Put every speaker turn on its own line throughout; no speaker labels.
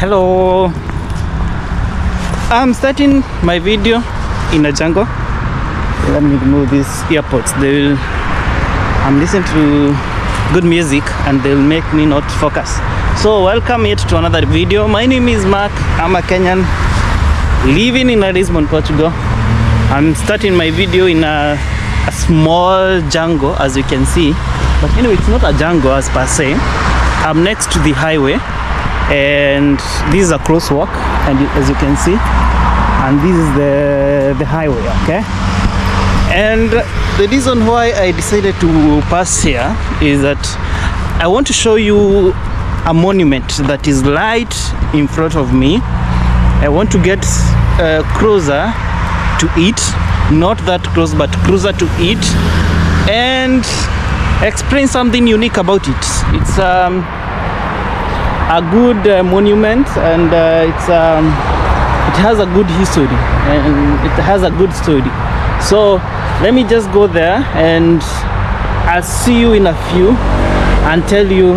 Hello, I'm starting my video in a jungle. Let me remove these earpods. I'm listening to good music and they'll make me not focus. So welcome yet to another video. My name is Mark. I'm a Kenyan living in Lisbon, Portugal. I'm starting my video in a small jungle, as you can see. But anyway, it's not a jungle as per se. I'm next to the highway and this is a crosswalk, and as you can see, and this is the highway, okay? And the reason why I decided to pass here is that I want to show you a monument that is right in front of me. I want to get closer to it, not that close but closer to it, and explain something unique about it. It's a good monument, and it has a good history and it has a good story. So let me just go there and I'll see you in a few and tell you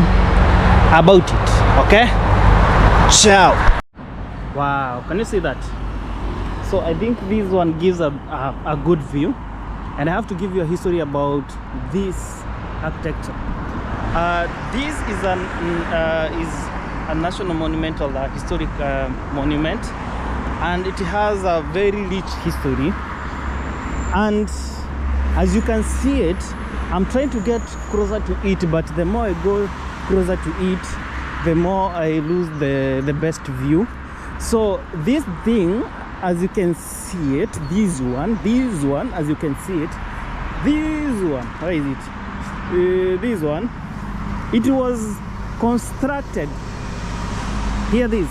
about it, okay? Ciao. Wow, can you see that? So I think this one gives a good view, and I have to give you a history about this architecture. This is a national monument, or a historic monument, and it has a very rich history. And as you can see it, I'm trying to get closer to it, but the more I go closer to it, the more I lose the best view. So this thing, as you can see it, this one, as you can see it, this one, where is it? This one, it was constructed, hear this,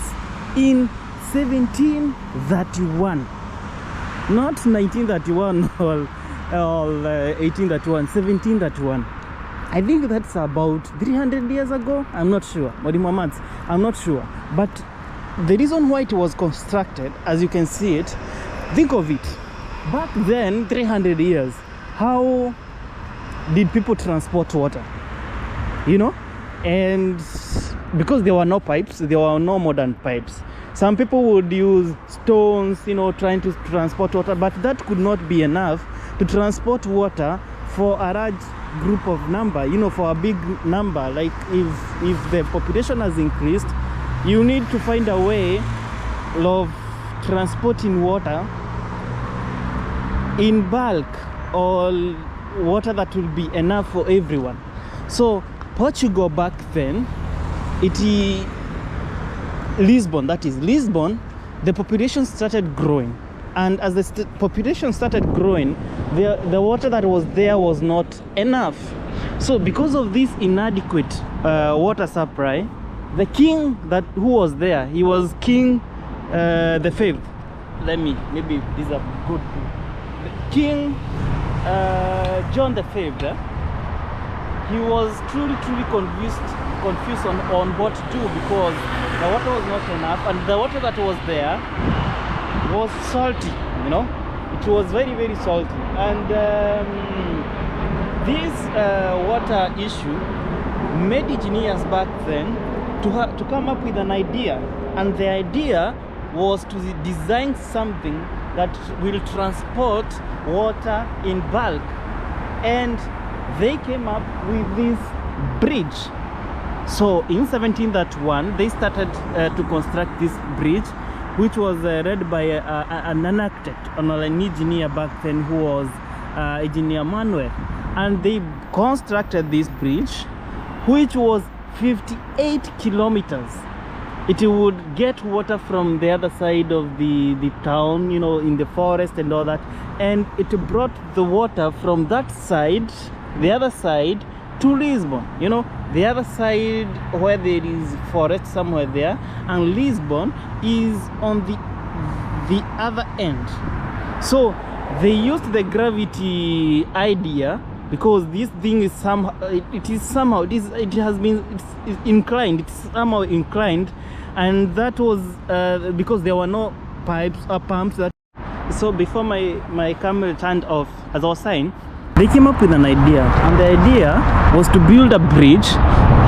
in 1731, not 1931 or 1831, 1731. I think that's about 300 years ago. I'm not sure, I'm not sure. But the reason why it was constructed, as you can see it, think of it, back then, 300 years, how did people transport water? You know, and because there were no pipes, there were no modern pipes. Some people would use stones, you know, trying to transport water, but that could not be enough to transport water for a large group of number, you know, for a big number. Like if the population has increased, you need to find a way of transporting water in bulk, or water that will be enough for everyone. So Portugal back then, Lisbon, the population started growing, and as the population started growing, the water that was there was not enough. So because of this inadequate water supply, the king who was there, he was King the Fifth. Maybe these are good. King John the Fifth. He was truly confused on what to do, because the water was not enough, and the water that was there was salty, you know, it was very, very salty. And this water issue made engineers back then to come up with an idea, and the idea was to design something that will transport water in bulk. And they came up with this bridge. So in 1731, they started to construct this bridge, which was led by an architect or an engineer back then, who was Engineer Manuel. And they constructed this bridge, which was 58 kilometers. It would get water from the other side of the town, you know, in the forest and all that, and it brought the water from that side, the other side, to Lisbon, you know, the other side where there is forest somewhere there, and Lisbon is on the other end. So they used the gravity idea, because this thing is somehow inclined, it's somehow inclined, and that was because there were no pipes or pumps. So before my camera turned off, as I was saying, they came up with an idea, and the idea was to build a bridge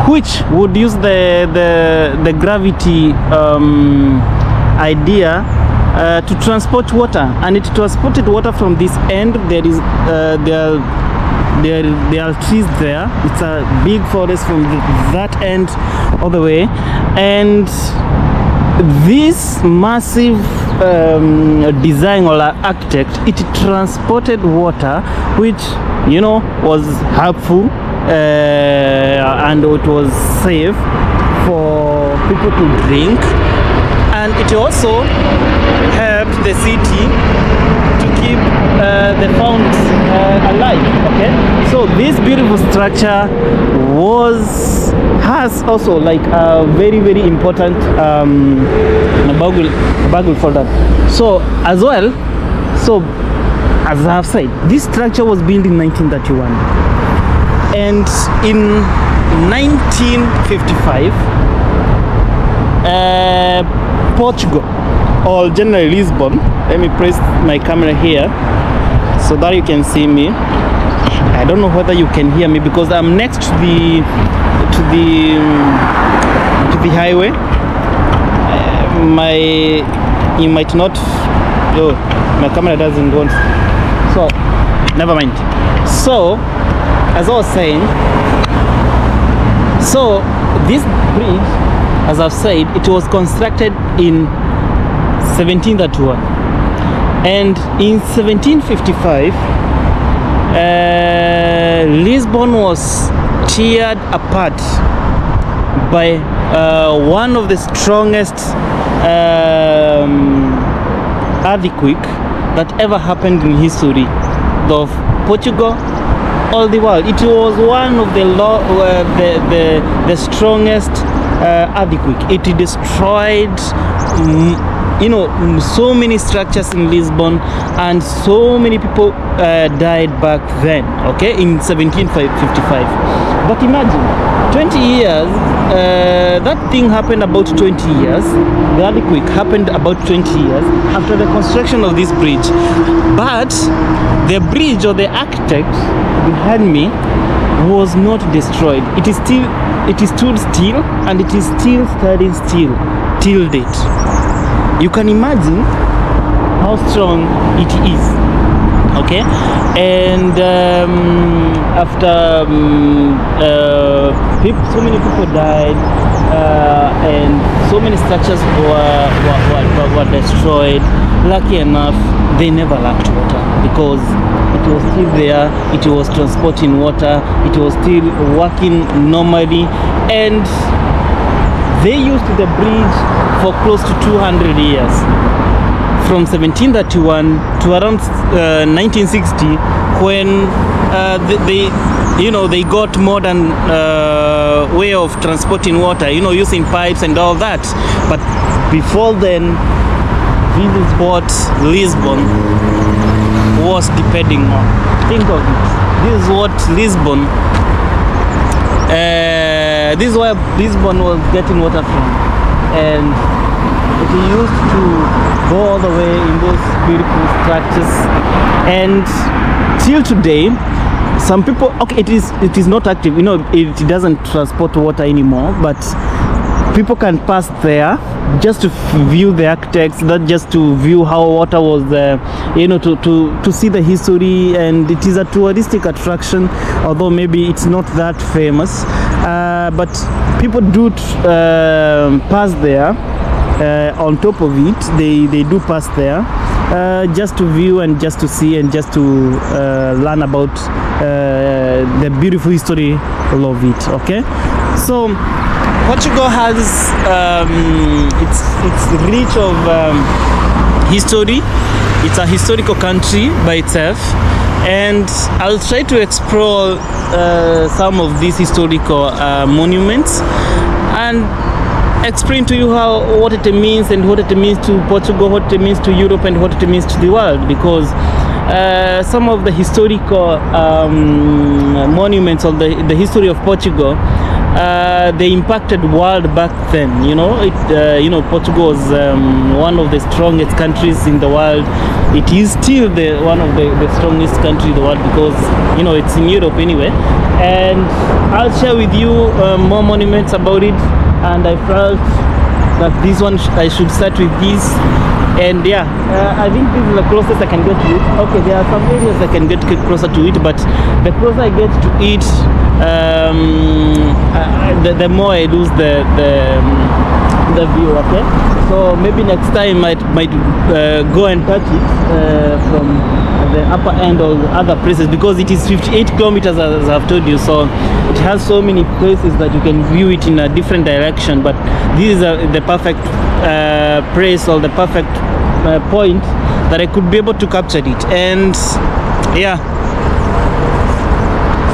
which would use the gravity idea to transport water, and it transported water from this end. There are trees there. It's a big forest from that end all the way, and this massive design or architect, it transported water, which was helpful and it was safe for people to drink, and it also helped the city to keep the fountains alive. Okay, so this beautiful structure has also like a very, very important bagul for that. So as well, as I have said, this structure was built in 1931, and in 1955 Portugal, or generally Lisbon, let me place my camera here so that you can see me. I don't know whether you can hear me because I'm next to the highway. You might not. Oh, my camera doesn't want. So never mind. So as I was saying, so this bridge, as I've said, it was constructed in 1731, and in 1755 Lisbon was teared apart by one of the strongest earthquake that ever happened in history of Portugal, all the world. It was one of the strongest earthquake. It destroyed so many structures in Lisbon, and so many people died back then, okay, in 1755. But imagine 20 years, that thing happened about 20 years, the earthquake happened about 20 years after the construction of this bridge. But the bridge, or the architect behind me, was not destroyed. It stood still, and it is still standing still till date. You can imagine how strong it is, okay? And after so many people died, and so many structures were destroyed. Lucky enough, they never lacked water because it was still there, it was transporting water, it was still working normally, and they used the bridge for close to 200 years, from 1731 to around 1960, when they got modern way of transporting water, using pipes and all that. But before then, this is what Lisbon was depending on. Think of it. This is what Lisbon. This is where Lisbon was getting water from, and it used to go all the way in those beautiful structures. And till today, some people, okay, it is not active. It doesn't transport water anymore, but people can pass there just to view the architects, not just to view how water was there, to see the history. And it is a touristic attraction, although maybe it's not that famous, but people do pass there. On top of it, they do pass there just to view and just to see and just to learn about the beautiful history of it. Okay, so Portugal has it's rich of history. It's a historical country by itself, and I'll try to explore some of these historical monuments and explain to you what it means, and what it means to Portugal, what it means to Europe, and what it means to the world. Because some of the historical monuments of the history of Portugal, they impacted world back then. You know, Portugal was one of the strongest countries in the world. It is still one of the strongest country in the world, because it's in Europe anyway. And I'll share with you more monuments about it, and I felt that this one I should start with this. And yeah, I think this is the closest I can get to it. Okay, there are some areas I can get closer to it, but the closer I get to it, the more I lose the view. Okay, so maybe next time I might go and touch it from the upper end or other places, because it is 58 kilometers, as I've told you. So it has so many places that you can view it in a different direction. But this is the perfect place, or the perfect point that I could be able to capture it. And yeah,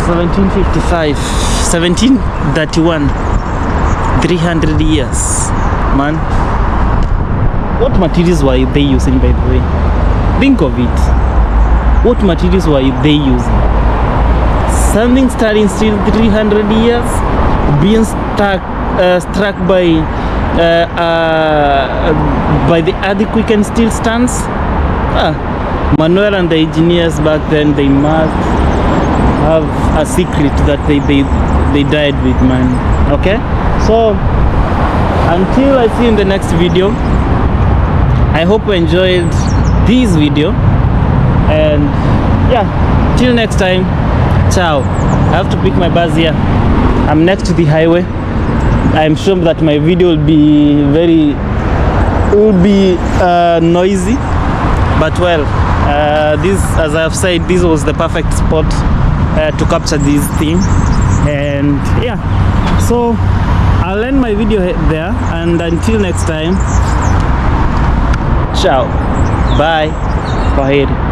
1755, 1731, 300 years, man. What materials were they using, by the way? Think of it. What materials were they using? Something starting still 300 years, being struck by the earthquake and still stands. Manuel and the engineers back then, they must have a secret that they died with, man. Okay, so until I see you in the next video, I hope you enjoyed this video, and yeah, till next time, ciao. I have to pick my bus here. I'm next to the highway. I'm sure that my video will be noisy, but well, this, as I have said, this was the perfect spot to capture this thing. And yeah, so I'll end my video there, and until next time, ciao, bye, kwaheri.